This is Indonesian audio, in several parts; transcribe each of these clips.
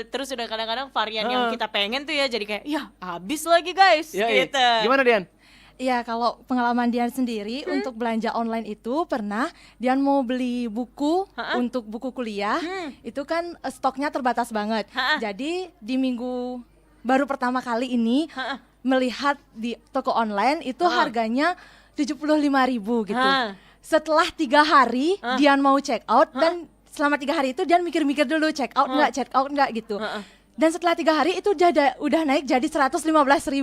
terus udah kadang-kadang varian yang kita pengen tuh ya jadi kayak ya habis lagi guys gitu. Gimana Dian? Iya, kalau pengalaman Dian sendiri untuk belanja online itu pernah Dian mau beli buku untuk buku kuliah, itu kan stoknya terbatas banget. Jadi di minggu baru pertama kali ini melihat di toko online itu harganya 75.000 gitu. Setelah 3 hari Dian mau check out dan selama 3 hari itu Dian mikir-mikir dulu check out nggak gitu. Dan setelah 3 hari itu udah naik jadi 115.000.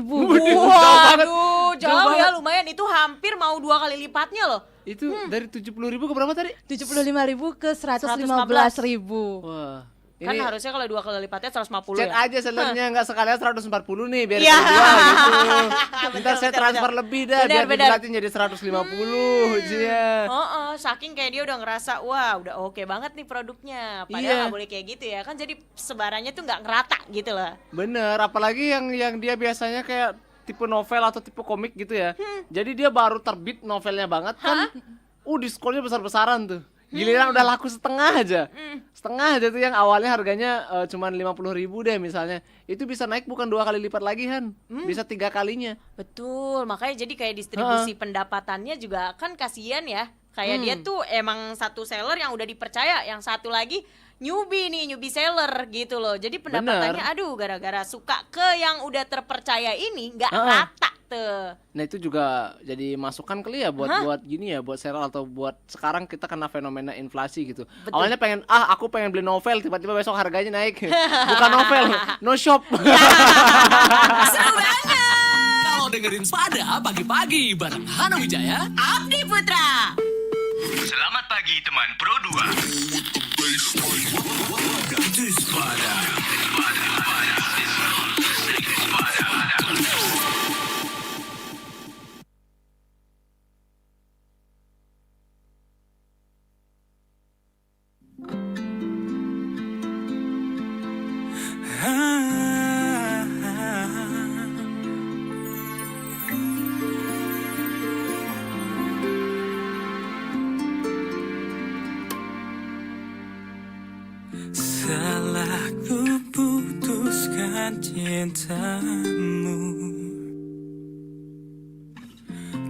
Waduh, jauh ya, lumayan. Itu hampir mau 2 kali lipatnya loh. Itu dari 70.000 ke berapa tadi? 75.000 ke 115.000. Wah. Kan Ini harusnya kalau 2 kali lipatnya 150 chat ya. aja sellernya nggak sekalian 140 nih biar Iya. kedua gitu. Ntar saya betul, transfer betul. lebih dah biar dibulatin jadi 150 Jia. Saking kayak dia udah ngerasa wah udah oke banget nih produknya. Padahal Iya. nggak boleh kayak gitu ya. Kan jadi sebarannya tuh nggak ngerata gitu loh. Bener, apalagi yang dia biasanya kayak tipe novel atau tipe komik gitu ya. Jadi dia baru terbit novelnya banget kan. Diskonnya besar-besaran tuh. Giliran udah laku setengah aja. Setengah aja tuh yang awalnya harganya cuman 50.000 deh misalnya. Itu bisa naik bukan 2 kali lipat lagi Han. Bisa 3 kalinya. Betul, makanya jadi kayak distribusi pendapatannya juga kan kasihan ya. Kayak dia tuh emang satu seller yang udah dipercaya, yang satu lagi newbie seller gitu loh. Jadi pendapatannya aduh gara-gara suka ke yang udah terpercaya ini nggak rata tuh. Nah itu juga jadi masukan kali ya buat gini ya, buat seller atau buat sekarang kita kena fenomena inflasi gitu. Betul. Awalnya aku pengen beli novel, tiba-tiba besok harganya naik. Bukan novel, no shop. Seru banget. Kalau dengerin Spada pagi-pagi bareng Hana Wijaya, Abdi Putra. Selamat pagi teman Pro 2. itu Spada. Salah ku putuskan cintamu,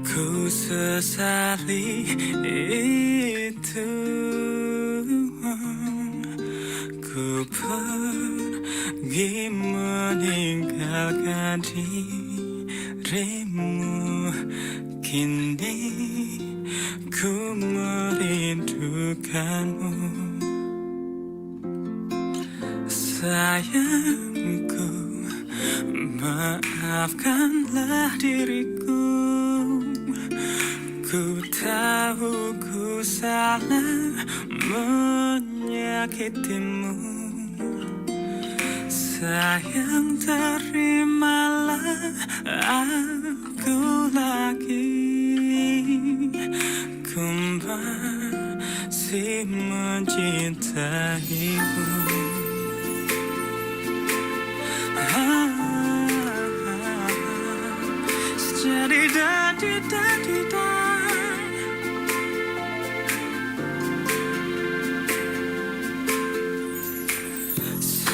ku sesali itu. Ku pergi meninggalkan dirimu, kini ku merindukanmu. Sayangku, maafkanlah diriku. Ku tahu ku salah menyakitimu. Sayang, terimalah aku lagi. Ku masih mencintaimu.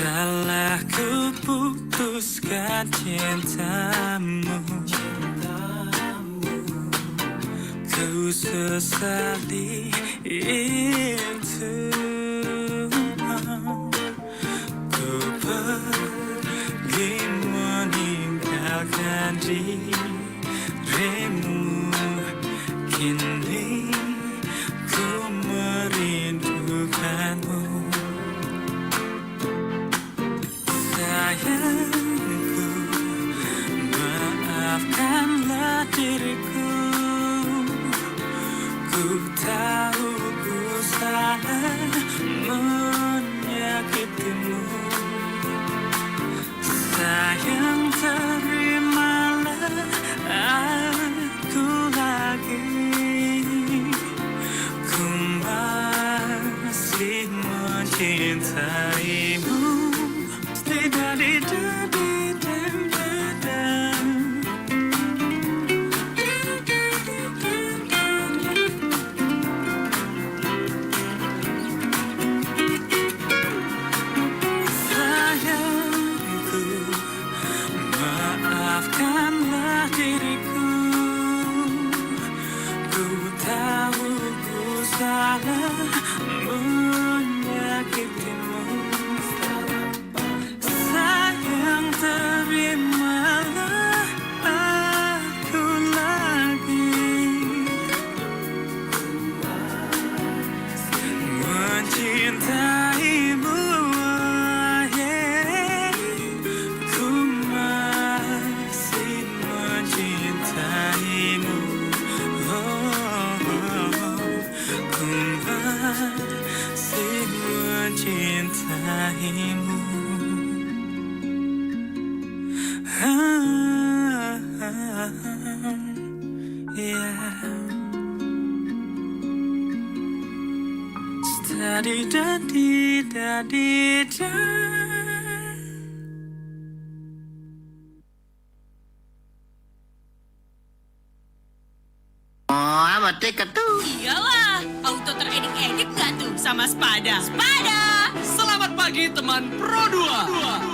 Salah ku putuskan cintamu, ku sesali itu. Ku pergi meninggalkan dirimu, kini ku merindukanmu. Sayangku, maafkanlah diriku. Ku tahu ku salah menyakitimu. Sayang, terimalah aku lagi. Ku masih mencintaimu. Tidak Iyalah, auto teredik-edik nggak tuh sama Spada? Spada! Selamat pagi teman Pro 2.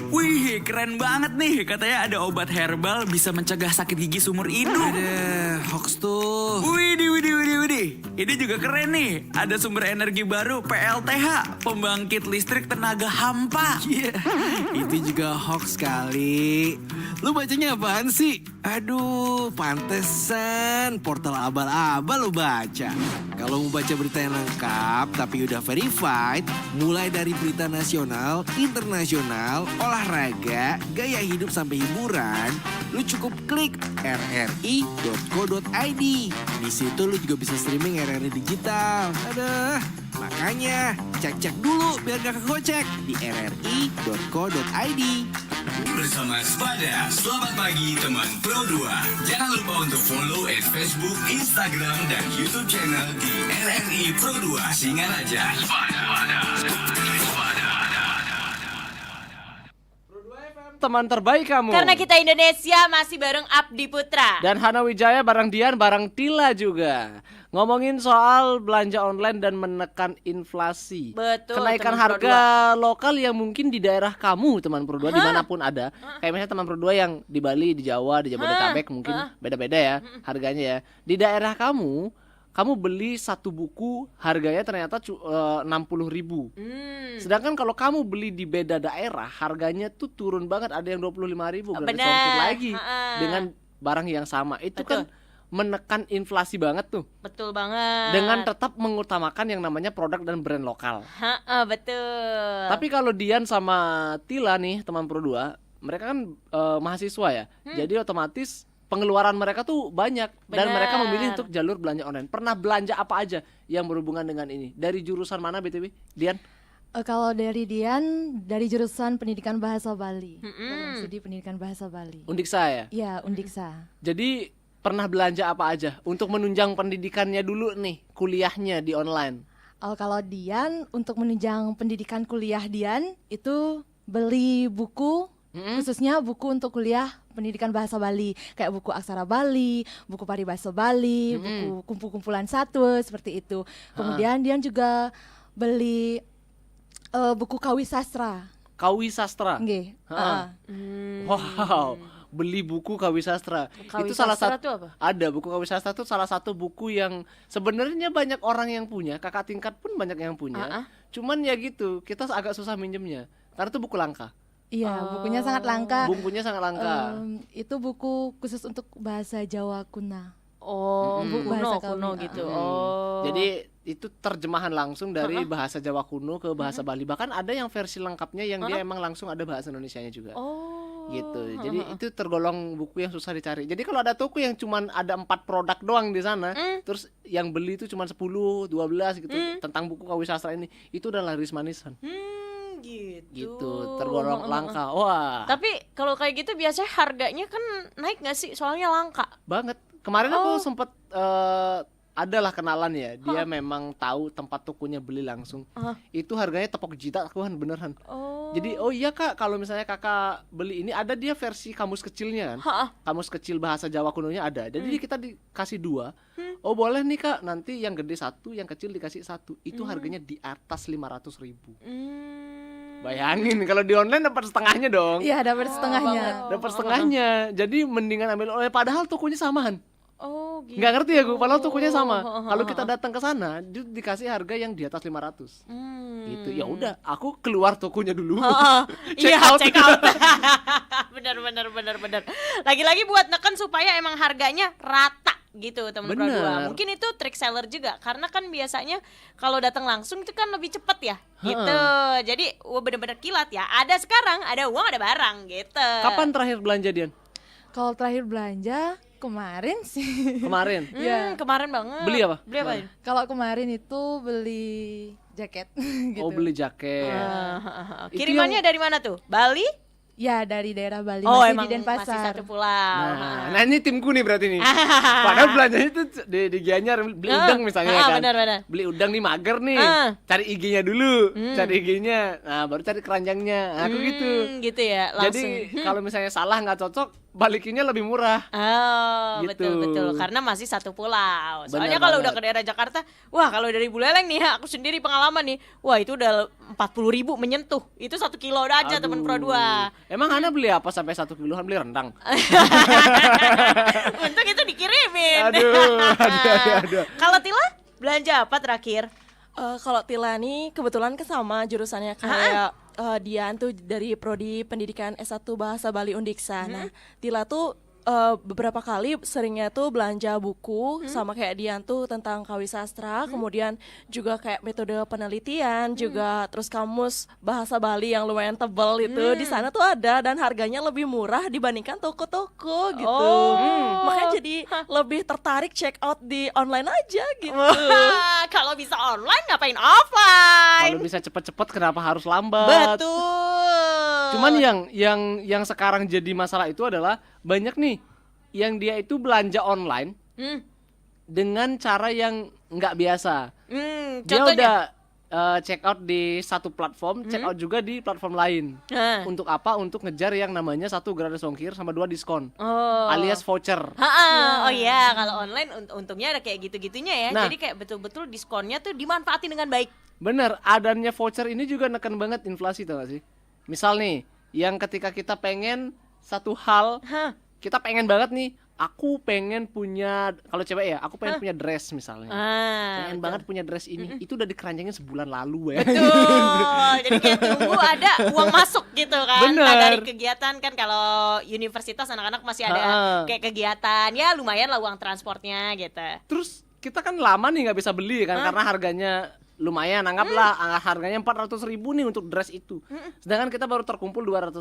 Wih, keren banget nih. Katanya ada obat herbal bisa mencegah sakit gigi seumur hidup. Ada hoax tuh. Widih. Ini juga keren nih. Ada sumber energi baru PLTH, pembangkit listrik tenaga hampa. Iya, itu juga hoax kali. Lu bacanya apaan sih? Aduh, pantesan portal abal-abal lu baca. Kalau mau baca berita yang lengkap tapi udah verified, mulai dari berita nasional, internasional, olahraga, gaya hidup sampai hiburan, lu cukup klik rri.co.id. Di situ lu juga bisa streaming RRI digital. Aduh, makanya cek-cek dulu biar gak kegocek di rri.co.id. Bersama Spada, selamat pagi teman Pro 2. Jangan lupa untuk follow Facebook, Instagram, dan YouTube channel di RRI Pro 2. Singaraja. Teman terbaik kamu. Karena kita Indonesia masih bareng Abdi Putra. Dan Hana Wijaya bareng Dian, bareng Tila juga. Ngomongin soal belanja online dan menekan inflasi. Betul, Kenaikan teman harga lokal yang mungkin di daerah kamu teman Pro 2 dimanapun ada. Kayak misalnya teman Pro 2 yang di Bali, di Jawa, di Jabodetabek mungkin beda-beda ya harganya ya. Di daerah kamu beli satu buku harganya ternyata 60.000. Sedangkan kalau kamu beli di beda daerah harganya tuh turun banget, ada yang 25.000 berarti ongkir lagi dengan barang yang sama. Itu Betul. kan menekan inflasi banget tuh. Betul banget. Dengan tetap mengutamakan yang namanya produk dan brand lokal. Betul. Tapi kalau Dian sama Tila nih teman Pro 2, mereka kan mahasiswa ya. Jadi otomatis pengeluaran mereka tuh banyak dan Benar. mereka memilih untuk jalur belanja online. Pernah belanja apa aja yang berhubungan dengan ini? Dari jurusan mana BTW? Dian? Kalau dari Dian, dari jurusan Pendidikan Bahasa Bali. Dalam studi Pendidikan Bahasa Bali. Undiksa ya? Iya, Undiksa. Jadi pernah belanja apa aja untuk menunjang pendidikannya dulu nih, kuliahnya di online? Kalau Dian, untuk menunjang pendidikan kuliah Dian, itu beli buku, khususnya buku untuk kuliah pendidikan bahasa Bali, kayak buku Aksara Bali, buku Paribasa Bali, buku kumpulan satu, seperti itu. Kemudian Dian juga beli buku Kawi Sastra. Kawi Sastra. Nggih. Wow, beli buku Kawi Sastra. Kawi Itu salah Sastra satu tuh apa? Ada buku Kawi Sastra tuh salah satu buku yang sebenarnya banyak orang yang punya, kakak tingkat pun banyak yang punya. Cuman ya gitu, kita agak susah minjemnya karena itu buku langka. Iya, bukunya sangat langka. Bukunya sangat langka. Itu buku khusus untuk bahasa Jawa kuna. buku Bahasa kuno Kawi. gitu. Jadi itu terjemahan langsung dari bahasa Jawa kuno ke bahasa Bali. Bahkan ada yang versi lengkapnya yang dia emang langsung ada bahasa Indonesianya juga. Gitu. Jadi itu tergolong buku yang susah dicari. Jadi kalau ada toko yang cuman ada 4 produk doang di sana, terus yang beli itu cuma 10, 12 gitu tentang buku Kawi Sastra ini, itu udah laris manisan. Gitu, tergolong langka. Wah. Tapi kalau kayak gitu biasanya harganya kan naik nggak sih? Soalnya langka. Banget. Kemarin aku sempet adalah kenalan ya, dia memang tahu tempat tokonya beli langsung. Itu harganya tepok juta kan beneran. Jadi oh iya Kak, kalau misalnya Kakak beli ini ada dia versi kamus kecilnya kan. Kamus kecil bahasa Jawa kunonya ada. Jadi kita dikasih 2. Oh boleh nih Kak, nanti yang gede 1, yang kecil dikasih 1. Itu harganya di atas 500.000. Bayangin kalau di online dapat setengahnya dong. Iya, dapat setengahnya. Dapat setengahnya. Jadi mendingan ambil padahal tokonya samaan. Oh gitu. Nggak ngerti ya gue, padahal tokonya sama. Kalau kita datang ke sana, dikasih harga yang di atas 500. Gitu. Ya udah, aku keluar tokonya dulu. Check out. benar. Lagi-lagi buat neken supaya emang harganya rata gitu teman Pro 2. Mungkin itu trik seller juga karena kan biasanya kalau datang langsung itu kan lebih cepet ya. Gitu. Jadi bener-bener kilat ya. Ada sekarang, ada uang, ada barang gitu. Kapan terakhir belanja Dian? Kalau terakhir belanja kemarin sih. Kemarin. Kemarin banget. Beli apa? Beli apa? Kalau kemarin itu beli jaket gitu. Oh beli jaket. Itu Kirimannya dari mana tuh? Bali? Ya dari daerah Bali, Oh masih emang di masih Denpasar. satu pulau. Nah ini timku nih berarti nih. Padahal belanjanya itu di Gianyar beli udang misalnya kan. Benar. Beli udang nih mager nih. Cari IG-nya dulu. Cari IG-nya. Nah, baru cari keranjangnya. Aku gitu. Gitu ya, langsung. Jadi kalau misalnya salah nggak cocok, balikinnya lebih murah. Oh, Gitu. betul. Karena masih satu pulau. Soalnya Benar kalau banget. udah ke daerah Jakarta, wah kalau dari Buleleng nih, aku sendiri pengalaman nih, wah itu udah 40.000 menyentuh. Itu 1 kilo udah aja teman Pro 2. Emang Hana beli apa sampai 1 kiloan? Beli rendang. Untuk itu dikirimin. Aduh. Kalau Tila belanja apa terakhir? Kalau Tila nih kebetulan sama jurusannya kayak Dian tuh dari prodi pendidikan S1 Bahasa Bali Undiksa. Nah, Tila tuh beberapa kali seringnya tuh belanja buku sama kayak Dian tuh tentang kawi sastra, kemudian juga kayak metode penelitian, juga terus kamus bahasa Bali yang lumayan tebal itu di sana tuh ada dan harganya lebih murah dibandingkan toko-toko gitu. Makanya jadi lebih tertarik check out di online aja gitu. Wah, kalau bisa online ngapain offline? Kalau bisa cepet-cepet kenapa harus lambat? Betul. Cuman yang sekarang jadi masalah itu adalah banyak nih yang dia itu belanja online dengan cara yang nggak biasa. Dia Contohnya? udah check out di satu platform, check out juga di platform lain. Untuk apa? Untuk ngejar yang namanya 1 gratis ongkir sama 2 diskon, alias voucher. Oh iya, kalau online untungnya ada kayak gitu-gitunya ya. Nah. Jadi kayak betul-betul diskonnya tuh dimanfaatin dengan baik. Bener, adanya voucher ini juga neken banget inflasi, tau gak sih? Misal nih, yang ketika kita pengen satu hal, kita pengen banget nih, aku pengen punya, kalau cewek ya, aku pengen punya dress misalnya. Pengen banget punya dress ini, itu udah dikeranjangin sebulan lalu ya. Betul. Jadi kayak tunggu ada uang masuk gitu kan. Bener. Nah, dari kegiatan kan kalau universitas anak-anak masih ada kayak kegiatan, ya lumayan lah uang transportnya gitu. Terus kita kan lama nih nggak bisa beli kan, karena harganya lumayan, anggaplah harganya 400.000 nih untuk dress itu. Sedangkan kita baru terkumpul 200.000.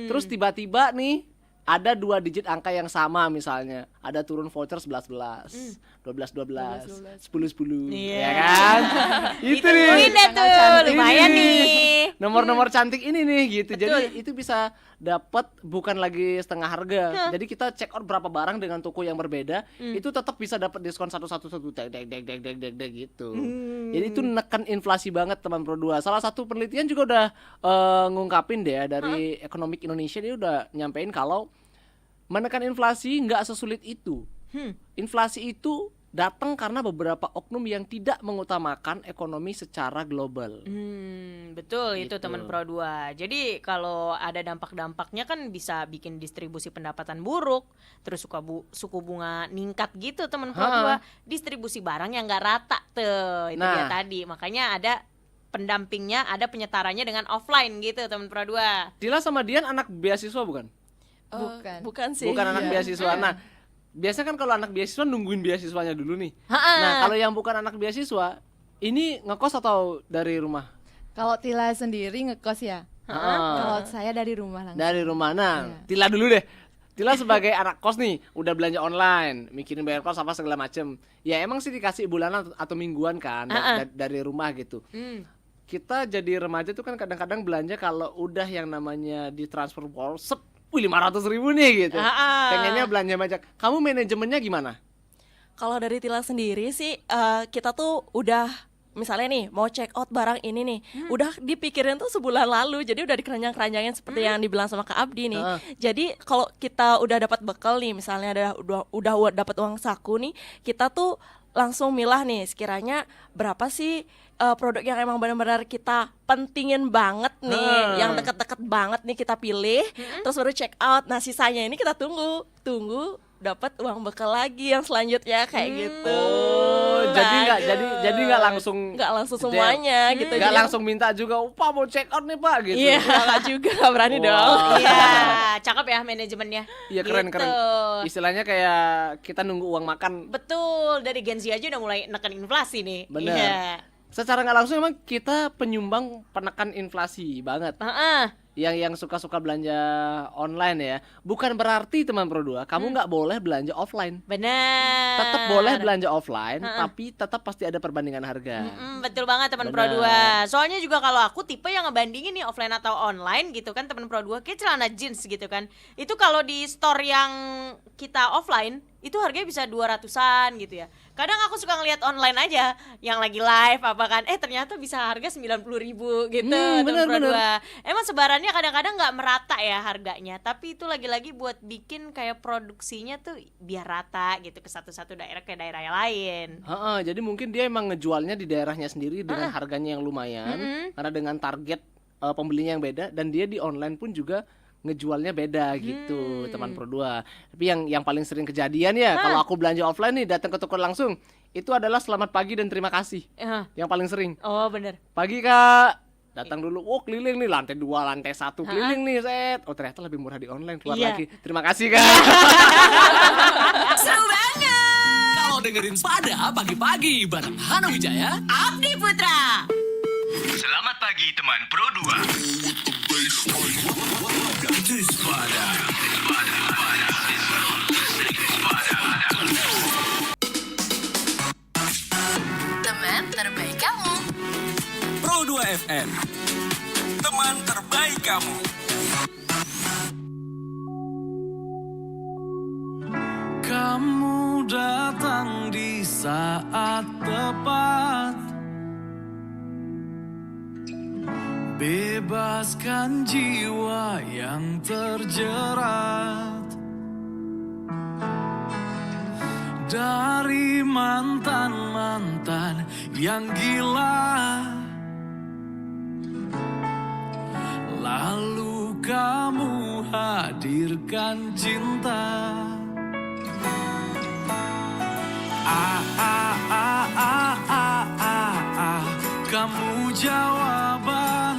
Terus tiba-tiba nih ada 2 digit angka yang sama misalnya. Ada turun voucher 11-11, 12-12, 10-10, ya kan? Itu nih. Tungguin deh tuh, lumayan nih. Nomor-nomor cantik ini nih gitu. Jadi itu bisa dapat bukan lagi setengah harga. Jadi kita check out berapa barang dengan toko yang berbeda, itu tetap bisa dapat diskon satu-satu deg gitu. Jadi itu neken inflasi banget teman Pro 2. Salah satu penelitian juga udah ngungkapin deh dari Economic Indonesia, dia udah nyampein kalau menekan inflasi nggak sesulit itu. Inflasi itu datang karena beberapa oknum yang tidak mengutamakan ekonomi secara global. Betul itu Gitu. teman Pro 2. Jadi kalau ada dampak-dampaknya kan bisa bikin distribusi pendapatan buruk, terus suku bunga ningkat gitu teman Pro 2. Distribusi barang yang nggak rata tuh, itu dia tadi. Makanya ada pendampingnya, ada penyetaranya dengan offline gitu teman Pro 2. Dila sama Dian anak beasiswa bukan? Bukan sih. Bukan anak beasiswa. Nah, biasanya kan kalau anak beasiswa nungguin beasiswanya dulu nih. Nah, kalau yang bukan anak beasiswa, ini ngekos atau dari rumah? Kalau Tila sendiri ngekos ya. Kalau saya dari rumah langsung. Dari rumah. Nah, Tila dulu deh. Tila sebagai anak kos nih, udah belanja online, mikirin bayar kos apa segala macem. Ya emang sih dikasih bulanan atau mingguan kan dari rumah gitu. Kita jadi remaja tuh kan kadang-kadang belanja kalau udah yang namanya di transfer wih 500.000 nih gitu. Pengennya belanja banyak. Kamu manajemennya gimana? Kalau dari Tila sendiri sih, kita tuh udah misalnya nih mau check out barang ini nih, udah dipikirin tuh sebulan lalu, jadi udah dikeranjang-keranjangin seperti yang dibilang sama Kak Abdi nih. Jadi kalau kita udah dapat bekal nih, misalnya udah dapat uang saku nih, kita tuh langsung milah nih sekiranya berapa sih produk yang emang benar-benar kita pentingin banget nih, yang deket-deket banget nih kita pilih, terus baru check out. Nah sisanya ini kita tunggu dapat uang bekal lagi yang selanjutnya kayak gitu. Oh, Nah, jadi nggak langsung semuanya gitu. Nggak Jadi- langsung minta juga, Pak mau check out nih Pak gitu. Iya, nggak juga, nggak berani Wow. dong. Iya, cakep ya manajemennya. Iya keren Gitu. keren. Istilahnya kayak kita nunggu uang makan. Betul, dari Gen Z aja udah mulai neken inflasi nih. Bener. Iya. Secara nggak langsung emang kita penyumbang penekan inflasi banget. Heeh. Yang suka-suka belanja online ya, bukan berarti teman Pro 2 kamu nggak boleh belanja offline. Bener. Tetap boleh belanja offline, tapi tetap pasti ada perbandingan harga. Betul banget teman Pro Bener. 2. Soalnya juga kalau aku tipe yang ngebandingin nih offline atau online gitu kan teman Pro 2, kayak celana jeans gitu kan. Itu kalau di store yang kita offline itu harganya bisa 200-an gitu ya. Kadang aku suka ngeliat online aja yang lagi live apa kan, ternyata bisa harga 90.000 gitu teman bener, Pro bener. 2. Emang sebarannya kadang-kadang nggak merata ya harganya, tapi itu lagi-lagi buat bikin kayak produksinya tuh biar rata gitu ke satu-satu daerah ke daerah yang lain. Heeh, jadi mungkin dia emang ngejualnya di daerahnya sendiri dengan harganya yang lumayan, karena dengan target pembelinya yang beda, dan dia di online pun juga ngejualnya beda gitu teman Pro 2. Tapi yang paling sering kejadian ya kalau aku belanja offline nih datang ke toko langsung, itu adalah selamat pagi dan terima kasih. Yang paling sering. Oh bener. Pagi Kak, datang dulu, oh keliling nih lantai 2, lantai 1 keliling nih set. Oh ternyata lebih murah di online, keluar Iya. lagi. Terima kasih Kak. Seru banget. Kalau dengerin Spada pagi-pagi bareng Hana Wijaya, Abdi Putra. Selamat pagi teman Pro 2. Itu Spada. Teman terbaik kamu. Pro 2 FM, teman terbaik kamu. Kamu datang di saat tepat, bebaskan jiwa yang terjerat dari mantan-mantan yang gila. Lalu kamu hadirkan cinta. Kamu jawaban.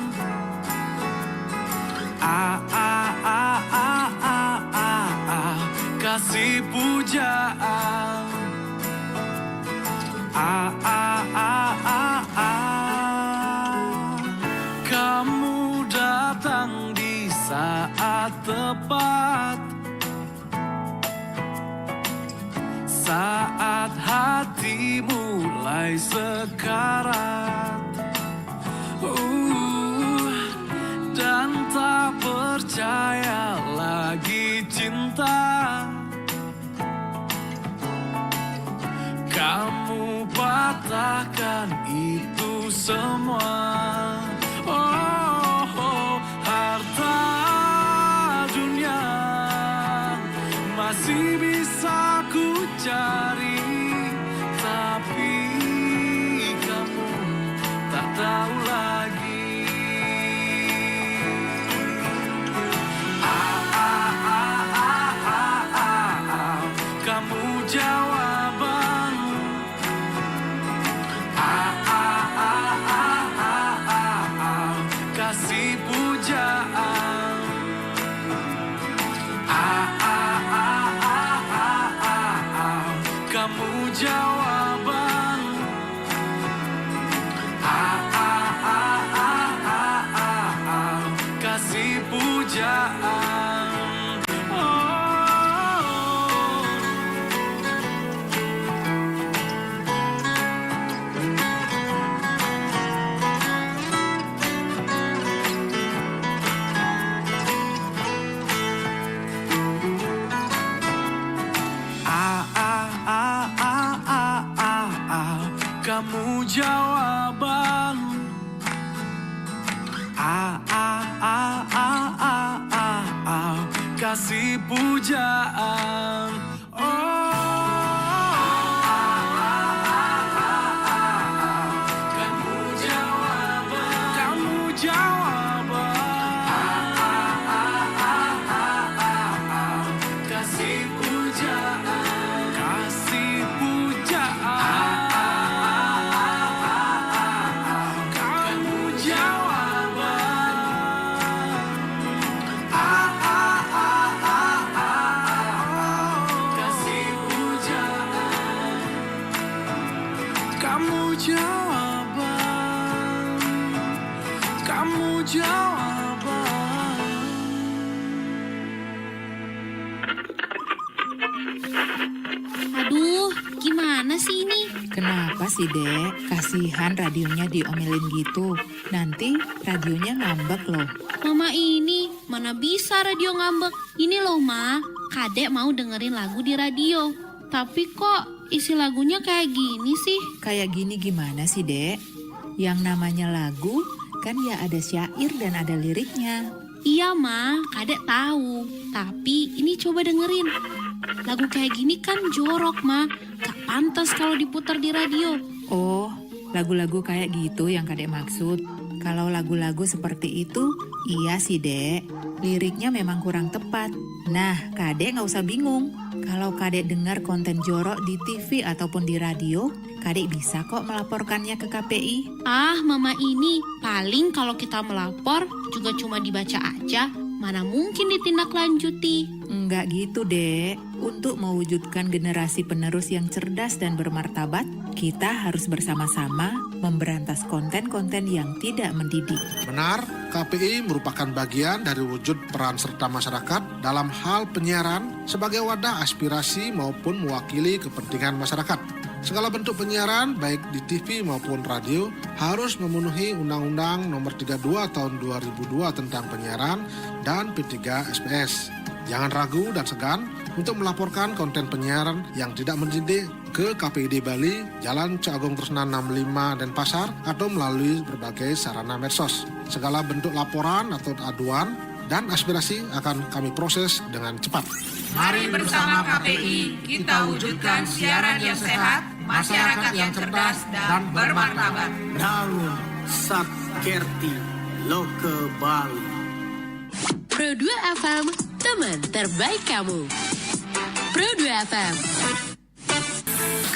Kasih pujaan. Kamu datang di saat tepat, saat hati mulai sekarat, dan tak percaya lagi cinta. Kamu patahkan itu semua. Harta dunia masih bisa ku cari, tapi kamu tak tahu lagi. Kamu jawaban. kamu jawaban. Kasih pujaan. Kamu jawaban. Kasih pujaan. Kasih pujaan. Kamu jawaban. Kasih pujaan. Kamu jawaban. Kamu jawaban. Aduh, gimana sih ini? Kenapa sih, Dek? Kasihan radionya diomelin gitu. Nanti radionya ngambek loh. Mama ini, mana bisa radio ngambek? Ini loh, Ma. Kadek mau dengerin lagu di radio. Tapi kok isi lagunya kayak gini sih? Kayak gini gimana sih, Dek? Yang namanya lagu kan ya ada syair dan ada liriknya. Iya, Ma. Kadek tahu. Tapi ini coba dengerin. Lagu kayak gini kan jorok, Ma. Gak pantas kalau diputar di radio. Oh, lagu-lagu kayak gitu yang Kadek maksud. Kalau lagu-lagu seperti itu, iya sih, Dek. Liriknya memang kurang tepat. Nah, Kadek nggak usah bingung. Kalau Kadek dengar konten jorok di TV ataupun di radio, Kadek bisa kok melaporkannya ke KPI. Ah, Mama ini. Paling kalau kita melapor juga cuma dibaca aja. Mana mungkin ditindaklanjuti. Enggak gitu, Dek. Untuk mewujudkan generasi penerus yang cerdas dan bermartabat, kita harus bersama-sama memberantas konten-konten yang tidak mendidik. Benar, KPI merupakan bagian dari wujud peran serta masyarakat dalam hal penyiaran sebagai wadah aspirasi maupun mewakili kepentingan masyarakat. Segala bentuk penyiaran, baik di TV maupun radio, harus memenuhi Undang-Undang Nomor 32 Tahun 2002 tentang penyiaran dan P3 SPS. Jangan ragu dan segan untuk melaporkan konten penyiaran yang tidak mendidik ke KPID Bali, Jalan Cagong Tresna 65 Denpasar, atau melalui berbagai sarana medsos. Segala bentuk laporan atau aduan dan aspirasi akan kami proses dengan cepat. Mari bersama KPI kita wujudkan siaran yang sehat, masyarakat yang cerdas dan bermartabat. Dangun Sakkerti Loke Bali. Pro2 FM, teman terbaik kamu. Pro2 FM.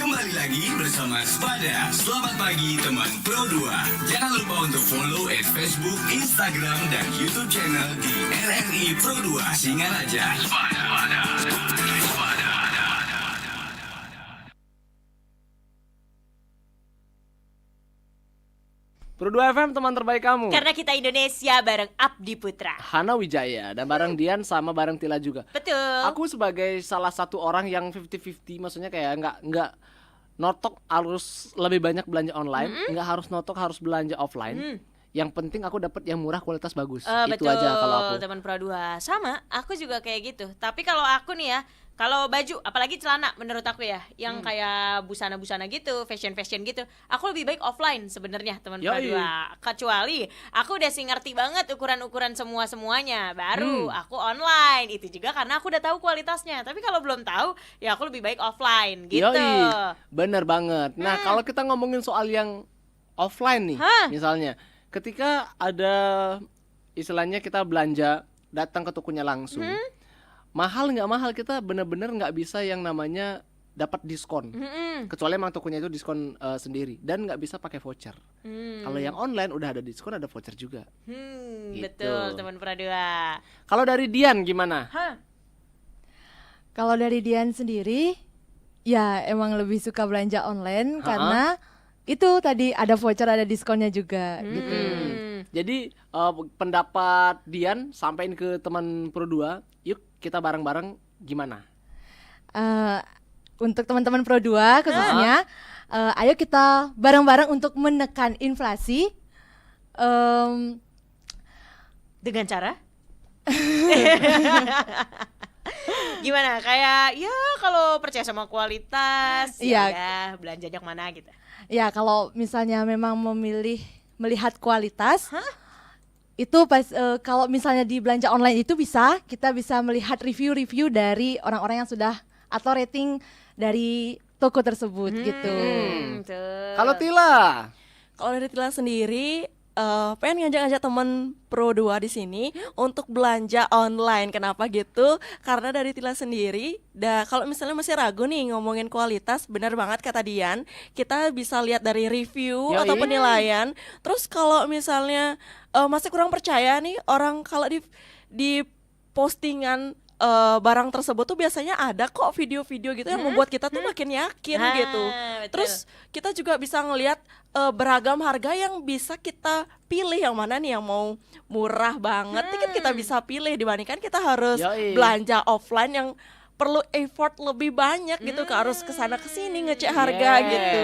Kembali lagi bersama Spada. Selamat pagi teman Pro 2. Jangan lupa untuk follow Facebook, Instagram, dan YouTube channel di RRI Pro 2 Singaraja. Spada. Pro 2 FM teman terbaik kamu. Karena kita Indonesia bareng Abdi Putra, Hana Wijaya, dan bareng Dian sama bareng Tila juga. betul. Aku sebagai salah satu orang yang 50-50, maksudnya kayak nggak notok harus lebih banyak belanja online, nggak harus notok harus belanja offline. Yang penting aku dapat yang murah kualitas bagus. Itu betul, aja kalau aku. teman Pro 2. Sama, aku juga kayak gitu. Tapi kalau aku nih ya, kalau baju, apalagi celana menurut aku ya, yang kayak busana-busana gitu, fashion-fashion gitu, aku lebih baik offline sebenarnya, teman Pro 2. Kecuali aku udah sih ngerti banget ukuran-ukuran semua-semuanya, baru aku online. Itu juga karena aku udah tahu kualitasnya. Tapi kalau belum tahu, ya aku lebih baik offline gitu. Bener banget. Nah, kalau kita ngomongin soal yang offline nih, misalnya ketika ada istilahnya kita belanja, datang ke tokonya langsung, mahal nggak mahal, kita bener-bener nggak bisa yang namanya dapat diskon, kecuali emang tokonya itu diskon sendiri, dan nggak bisa pakai voucher. Kalau yang online udah ada diskon, ada voucher juga. Gitu. Betul, teman Pro 2. Kalau dari Dian gimana? Kalau dari Dian sendiri, ya emang lebih suka belanja online karena itu tadi ada voucher, ada diskonnya juga gitu. Jadi pendapat Dian sampaikan ke teman Pro 2, yuk kita bareng-bareng gimana? Untuk teman-teman Pro 2 khususnya, ayo kita bareng-bareng untuk menekan inflasi dengan cara Gimana? Kayak ya kalau percaya sama kualitas, Iya. ya belanjanya kemana gitu. Ya kalau misalnya memang melihat kualitas, itu pas kalau misalnya di belanja online itu kita bisa melihat review-review dari orang-orang yang sudah atau rating dari toko tersebut gitu. Kalau Tila? Kalau dari Tila sendiri, pengen ngajak-ngajak temen Pro 2 di sini untuk belanja online. Kenapa gitu? Karena dari Tila sendiri, kalau misalnya masih ragu nih ngomongin kualitas, benar banget kata Dian, kita bisa lihat dari review atau penilaian. Terus kalau misalnya masih kurang percaya nih orang, kalau di postingan barang tersebut tuh biasanya ada kok video-video gitu yang membuat kita tuh makin yakin gitu. Betul. Terus kita juga bisa ngelihat beragam harga yang bisa kita pilih, yang mana nih yang mau murah banget nih kan kita bisa pilih, dibandingkan kita harus belanja offline yang perlu effort lebih banyak gitu, harus kesana kesini ngecek harga gitu.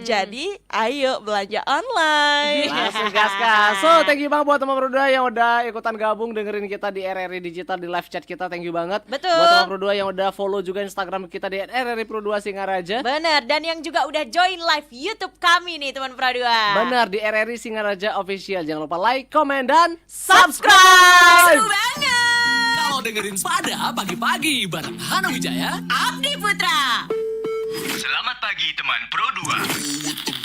Jadi ayo belanja online. Langsung gas. So thank you banget buat teman Pro 2 yang udah ikutan gabung dengerin kita di RRI Digital di live chat kita. Thank you banget. Betul. Buat teman Pro 2 yang udah follow juga Instagram kita di RRI Pro 2 Singaraja. Bener, dan yang juga udah join live YouTube kami nih teman Pro 2. Benar, di RRI Singaraja Official. Jangan lupa like, comment, dan subscribe. Seru banget. Kalau dengerin Spada pagi-pagi bareng Hana Wijaya, Abdi Putra. Selamat pagi teman Pro 2.